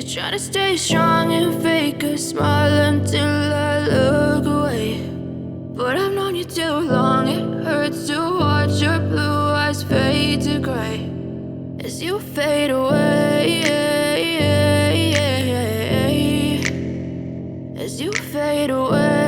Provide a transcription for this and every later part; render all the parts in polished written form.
you're trying to stay strong and fake a smile until I look away. But I've known you too long, it hurts to watch your blue eyes fade to grey as you fade away, as you fade away.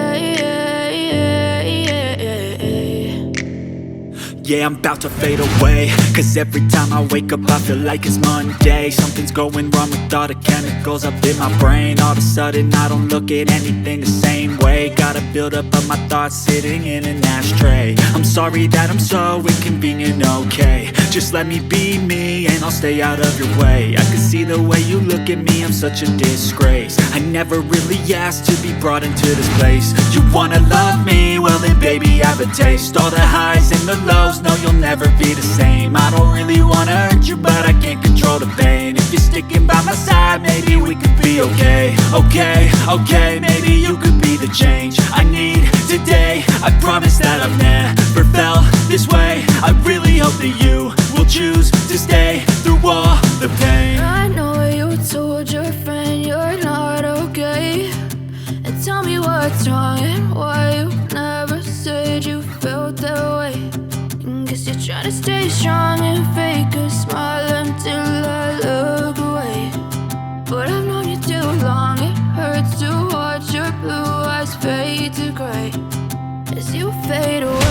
Yeah, I'm about to fade away, 'cause every time I wake up I feel like it's Monday. Something's going wrong with all the chemicals up in my brain. All of a sudden I don't look at anything the same way. Gotta build up of my thoughts sitting in an ashtray. I'm sorry that I'm so inconvenient, okay. Just let me be me and I'll stay out of your way. I can see the way you look at me, I'm such a disgrace. I never really asked to be brought into this place. You wanna love me? Well then baby have a taste. All the highs and the lows, no you'll never be the same. I don't really wanna hurt you but I can't control the pain. If you're sticking by my side maybe we could be okay. Okay, okay, maybe you could be the change I need today. I promise that I've never felt this way. I really hope that you will choose to stay through all the pain. I know you told your friend you're not okay, and tell me what's wrong and why you never said you felt that way. Guess you're trying to stay strong and fake a smile until I look away. But I've known you too long, it hurts to watch your blue eyes fade to grey as you fade away.